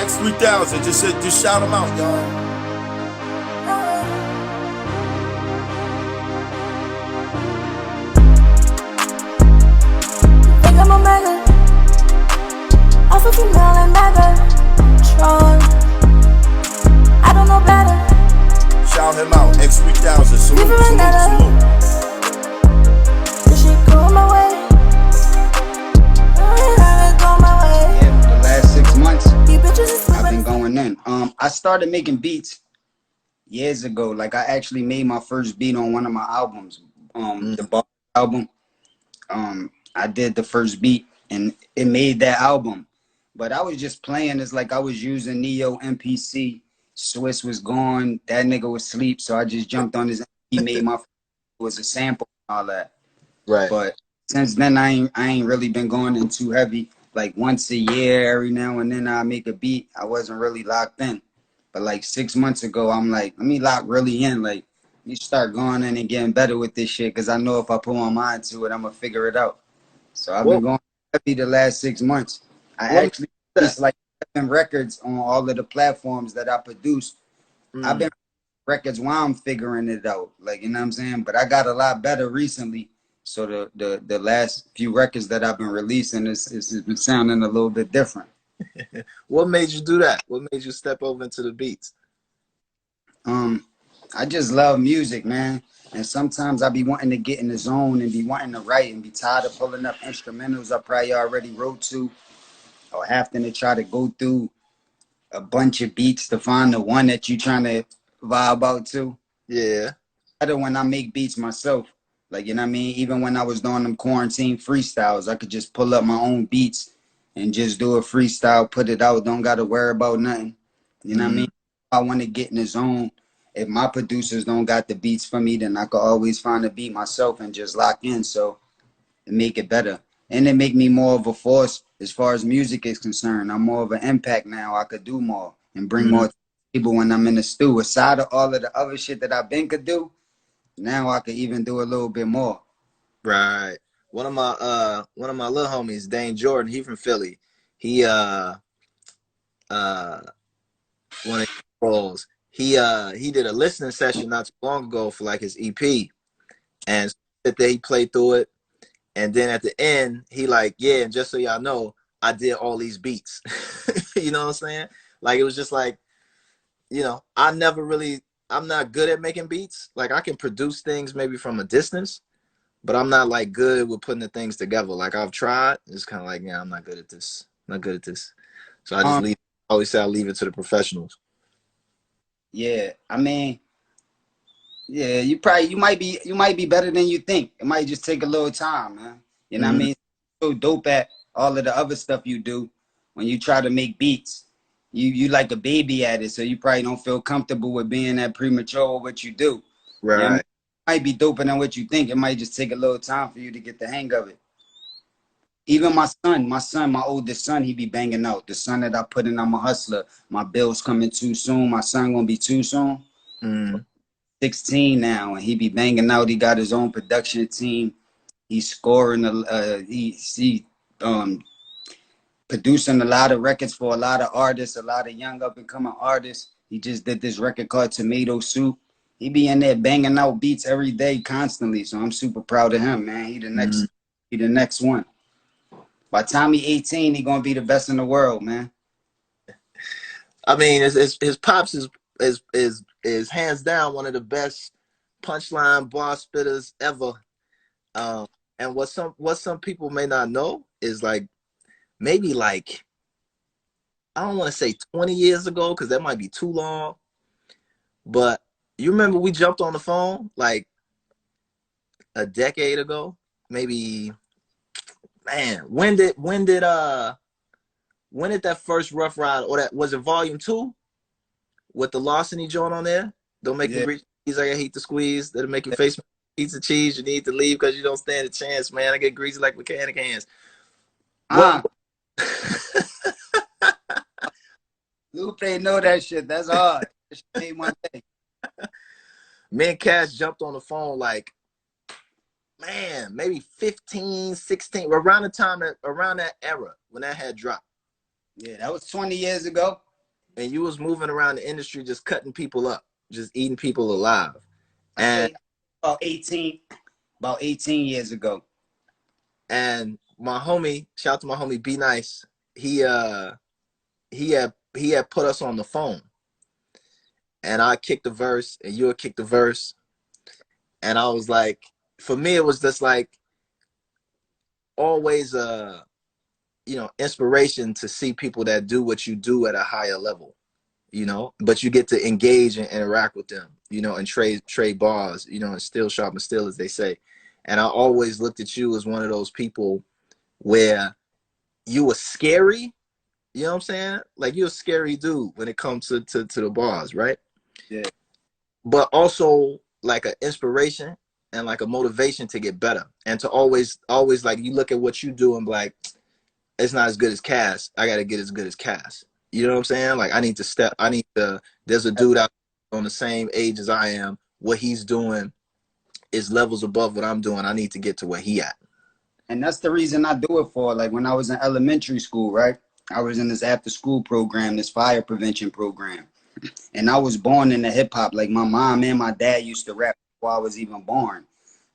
X3000, just shout them out, y'all. Think I'm a mega, also female and mega. Tron, I don't know better. Shout him out, X3000, salute, salute. This shit go my way. Go my way. Yeah, the last 6 months, You bitches is I've been going in. I started making beats years ago. Like, I actually made my first beat on one of my albums, the Bar album. I did the first beat, and it made that album. But I was just playing. It's like I was using Neo MPC. Swiss was gone. That nigga was asleep. So I just jumped on his. He made my. It was a sample and all that. Right. But since then, I ain't really been going in too heavy. Like once a year, every now and then I make a beat. I wasn't really locked in. But like 6 months ago, I'm like, let me lock really in. Like, let me start going in and getting better with this shit. Because I know if I put my mind to it, I'm going to figure it out. So I've been going heavy the last 6 months. I actually released like 7 records on all of the platforms that I produce. I've been records while I'm figuring it out. Like, you know what I'm saying? But I got a lot better recently. So the last few records that I've been releasing it's been sounding a little bit different. What made you do that? What made you step over into the beats? I just love music, man. And sometimes I be wanting to get in the zone and be wanting to write and be tired of pulling up instrumentals I probably already wrote to, or having to try to go through a bunch of beats to find the one that you trying to vibe out to. Yeah. Better when I make beats myself. Like, you know what I mean? Even when I was doing them quarantine freestyles, I could just pull up my own beats and just do a freestyle, put it out. Don't got to worry about nothing. You know what I mean? If I want to get in the zone, if my producers don't got the beats for me, then I could always find a beat myself and just lock in. So it make it better. And it make me more of a force as far as music is concerned. I'm more of an impact now. I could do more and bring more to the table when I'm in the stew. Aside of all of the other shit that I've been could do, now I could even do a little bit more. Right. One of my little homies, Dane Jordan, he from Philly. He one of his roles. He did a listening session not too long ago for like his EP. And that he played through it. And then at the end, he like, yeah, and just so y'all know, I did all these beats. You know what I'm saying? Like, it was just like, you know, I'm not good at making beats. Like, I can produce things maybe from a distance, but I'm not like good with putting the things together. Like, I've tried. It's kind of like, yeah, I'm not good at this. I'm not good at this. So I just I always say I leave it to the professionals. Yeah, I mean, yeah, you might be better than you think. It might just take a little time, man. You know what I mean? So dope at all of the other stuff you do. When you try to make beats, you like a baby at it, so you probably don't feel comfortable with being that premature with what you do. Right. You know what I mean? It might be doper than what you think. It might just take a little time for you to get the hang of it. Even my oldest son, he be banging out. The son that I put in, I'm a hustler. My bill's coming too soon. My son gonna be too soon. 16 now, and he be banging out. He got his own production team. He's scoring. He producing a lot of records for a lot of artists, a lot of young up and coming artists. He just did this record called Tomato Soup. He be in there banging out beats every day, constantly. So I'm super proud of him, man. He the next one. By the time he 18, he gonna be the best in the world, man. I mean, his pops is hands down one of the best punchline bar spitters ever. And what some people may not know is like maybe like, I don't want to say 20 years ago because that might be too long, but you remember we jumped on the phone like a decade ago, maybe. Man, when did that first Rough Ride, or that was it volume 2 with the Larceny joint on there? Don't make the breeze like I hate to squeeze. That'll make your face pizza cheese. You need to leave because you don't stand a chance, man. I get greasy like mechanic hands. Lupe know that shit. That's hard. That shit made my day. Me and Cash jumped on the phone like, man, maybe 15, 16, around that era when that had dropped. Yeah, that was 20 years ago. and you was moving around the industry just cutting people up, just eating people alive. I say And about 18 years ago. and my homie, shout out to my homie Be Nice, he had put us on the phone, and I kicked the verse and you had kicked the verse, and I was like, for me it was just like always inspiration to see people that do what you do at a higher level, but you get to engage and interact with them, and trade bars, and still sharpen still, as they say. And I always looked at you as one of those people where you were scary, you know what I'm saying? Like, you're a scary dude when it comes to the bars, right? Yeah. But also like an inspiration and like a motivation to get better, and to always like, you look at what you do and be like, it's not as good as Cass. I got to get as good as Cass. You know what I'm saying? Like, there's a dude out on the same age as I am. What he's doing is levels above what I'm doing. I need to get to where he at. And that's the reason I do it for. Like, when I was in elementary school, right? I was in this after school program, this fire prevention program. And I was born into hip hop. Like, my mom and my dad used to rap before I was even born.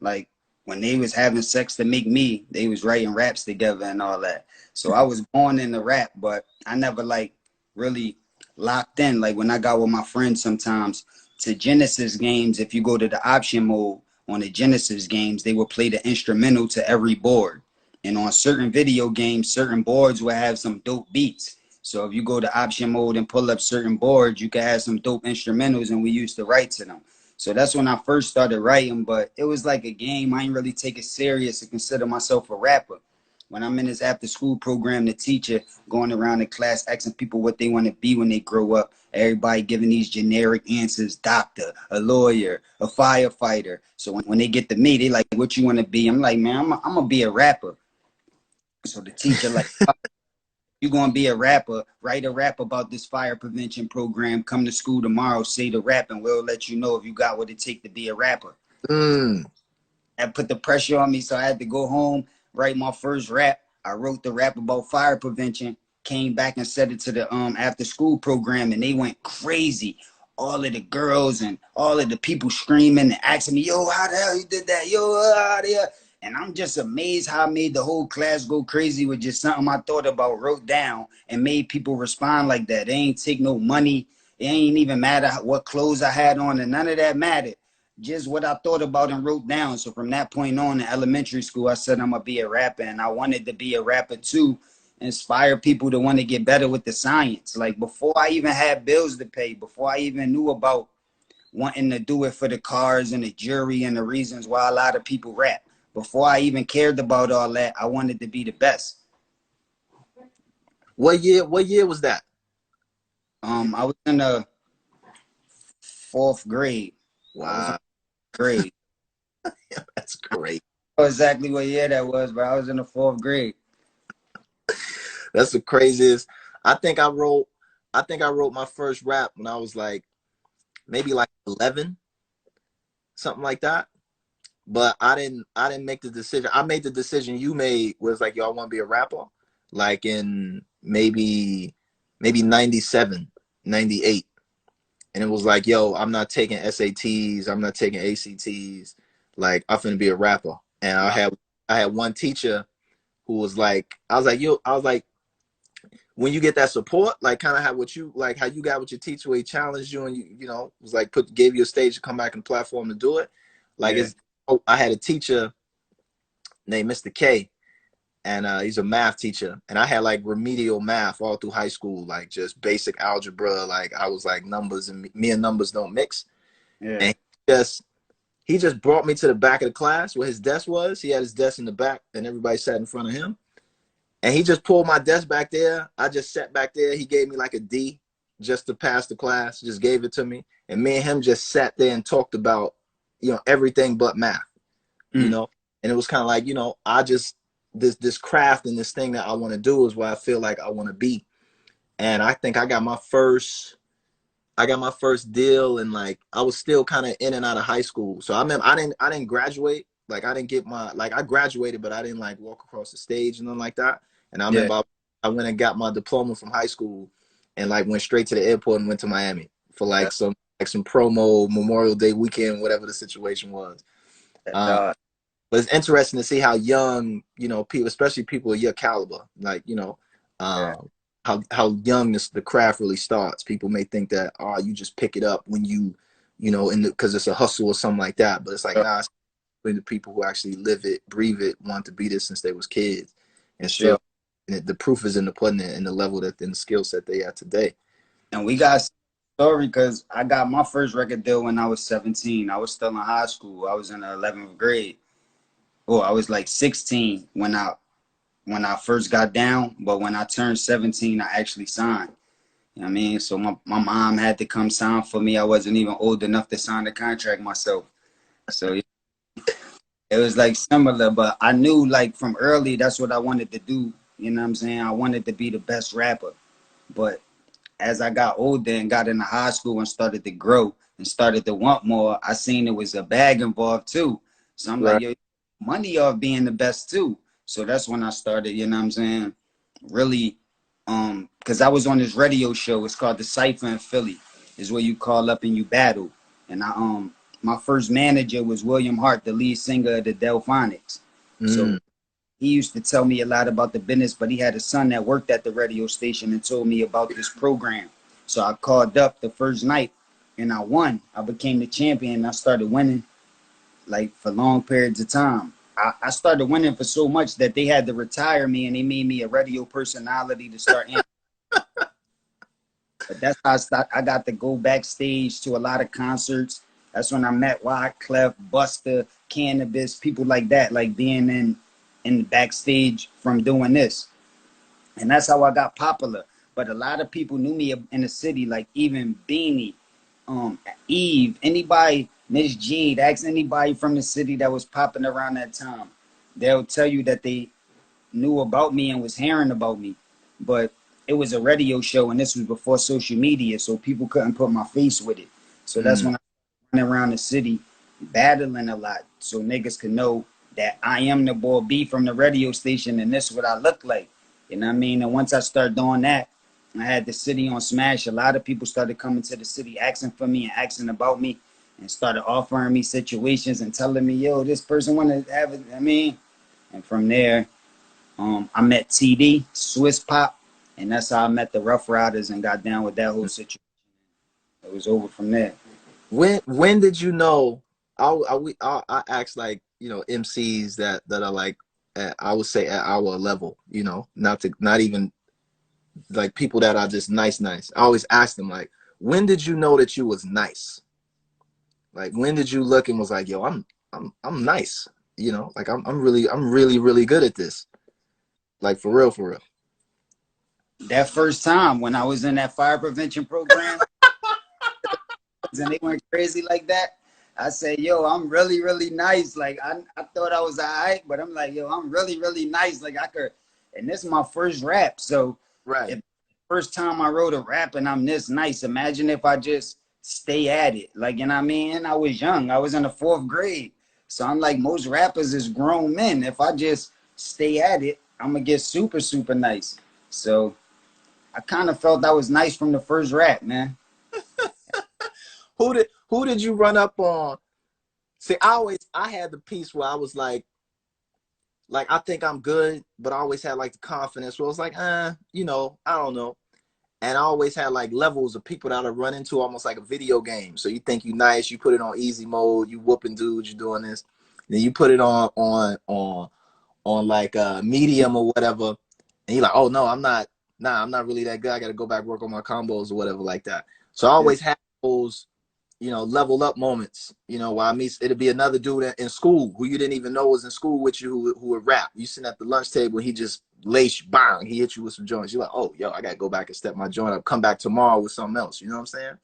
Like, when they was having sex to make me, they was writing raps together and all that. So I was born into rap, but I never like really locked in. Like, when I got with my friends sometimes to Genesis games, if you go to the option mode on the Genesis games, they would play the instrumental to every board. And on certain video games, certain boards will have some dope beats. So if you go to option mode and pull up certain boards, you can have some dope instrumentals, and we used to write to them. So that's when I first started writing, but it was like a game. I ain't really take it serious to consider myself a rapper. When I'm in this after school program, the teacher going around the class asking people what they want to be when they grow up. Everybody giving these generic answers: doctor, a lawyer, a firefighter. So when they get to me, they like, what you want to be? I'm like, man, I'm going to be a rapper. So the teacher like, you're going to be a rapper, write a rap about this fire prevention program, come to school tomorrow, say the rap, and we'll let you know if you got what it takes to be a rapper. That put the pressure on me, so I had to go home, write my first rap. I wrote the rap about fire prevention, came back and said it to the after school program, and they went crazy. All of the girls and all of the people screaming and asking me, yo, how the hell you did that? Yo, out there. And I'm just amazed how I made the whole class go crazy with just something I thought about, wrote down, and made people respond like that. They ain't take no money. It ain't even matter what clothes I had on, and none of that mattered. Just what I thought about and wrote down. So from that point on in elementary school, I said I'm going to be a rapper, and I wanted to be a rapper too, inspire people to want to get better with the science. Like, before I even had bills to pay, before I even knew about wanting to do it for the cars and the jury and the reasons why a lot of people rap, before I even cared about all that, I wanted to be the best. What year was that? I was in the 4th grade. Wow. Grade. That's great. I don't know exactly what year that was, but I was in the 4th grade. That's the craziest. I think I wrote my first rap when I was like maybe like 11, something like that. But I didn't make the decision. I made the decision you made, was like, yo, I want to be a rapper, like in maybe 97, 98. And it was like, yo, I'm not taking SATs, I'm not taking ACTs. Like, I'm finna be a rapper. And I had one teacher who was like, I was like, when you get that support, like kind of how you got with your teacher, where he challenged you and you was like gave you a stage to come back on the platform to do it. Like, yeah. I had a teacher named Mr. K, and he's a math teacher, and I had like remedial math all through high school, like just basic algebra. Like, I was like, numbers and me and numbers don't mix. Yeah. And he just brought me to the back of the class where his desk was. He had his desk in the back, and everybody sat in front of him. And he just pulled my desk back there. I just sat back there. He gave me like a D just to pass the class, just gave it to me. And me and him just sat there and talked about, everything but math, And it was kind of like, I just, this craft and this thing that I want to do is what I feel like I want to be. And I think I got my first deal, and like, I was still kind of in and out of high school. So I didn't graduate. Like, I didn't get I graduated, but I didn't like walk across the stage and nothing like that. And I remember I went and got my diploma from high school, and like went straight to the airport and went to Miami for like some promo Memorial Day weekend, whatever the situation was. But it's interesting to see how young, you know, people, especially people of your caliber, like, you know, how young the craft really starts. People may think that, oh, you just pick it up when you know, because it's a hustle or something like that. But it's like, nah, it's the people who actually live it, breathe it, want to be this since they was kids, and still, the proof is in the pudding and the level that in the skill set they are today. And we got a story because I got my first record deal when I was 17. I was still in high school. I was in the 11th grade. Oh, I was like 16 when I first got down, but when I turned 17, I actually signed. You know what I mean? So my mom had to come sign for me. I wasn't even old enough to sign the contract myself. So it was like similar, but I knew like from early that's what I wanted to do. You know what I'm saying? I wanted to be the best rapper. But as I got older and got into high school and started to grow and started to want more, I seen it was a bag involved too. So I'm like, yo, money off being the best too. So that's when I started, you know what I'm saying? Really, because I was on this radio show. It's called The Cypher in Philly. Is where you call up and you battle. And my first manager was William Hart, the lead singer of the Delphonics. So he used to tell me a lot about the business, but he had a son that worked at the radio station and told me about this program. So I called up the first night and I won. I became the champion and I started winning like for long periods of time. I started winning for so much that they had to retire me and they made me a radio personality to start. But that's how I got to go backstage to a lot of concerts. That's when I met Wyclef, Buster, Cannabis, people like that, like being in the backstage from doing this. And that's how I got popular. But a lot of people knew me in the city, like even Beanie, Eve, anybody, Miss Jade, ask anybody from the city that was popping around that time. They'll tell you that they knew about me and was hearing about me. But it was a radio show and this was before social media, so people couldn't put my face with it. So that's when I went around the city battling a lot so niggas could know that I am the boy B from the radio station and this is what I look like. You know what I mean? And once I started doing that, I had the city on smash. A lot of people started coming to the city asking for me and asking about me and started offering me situations and telling me, yo, this person want to have it. I mean, and from there, I met TD, Swiss Pop, and that's how I met the Rough Riders and got down with that whole situation. It was over from there. When did you know? I asked like, you know, MCs that are like I would say at our level, you know, not even like people that are just nice. I always ask them like, when did you know that you was nice? Like when did you look and was like, yo, I'm nice, you know, like I'm really good at this, like for real. That first time when I was in that fire prevention program and they went crazy like that, I say, yo, I'm really nice. Like I thought I was all right, but I'm like, yo, I'm really nice. Like I could, and this is my first rap. So if first time I wrote a rap and I'm this nice, imagine if I just stay at it. Like, you know what I mean? I was young. I was in the 4th grade. So I'm like, most rappers is grown men. If I just stay at it, I'm gonna get super nice. So I kind of felt I was nice from the first rap, man. Who did you run up on? See, I had the piece where I was like I think I'm good, but I always had like the confidence where I was like, you know, I don't know. And I always had like levels of people that I run into almost like a video game. So you think you nice, you put it on easy mode, you whooping dudes, you doing this. Then you put it on like medium or whatever. And you're like, oh no, I'm not really that good. I got to go back work on my combos or whatever like that. So I always had those, you know, level up moments, you know, while it'd be another dude in school who you didn't even know was in school with you who would rap. You sitting at the lunch table, he just lace bang, he hit you with some joints. You're like, oh, yo, I got to go back and step my joint up, come back tomorrow with something else. You know what I'm saying?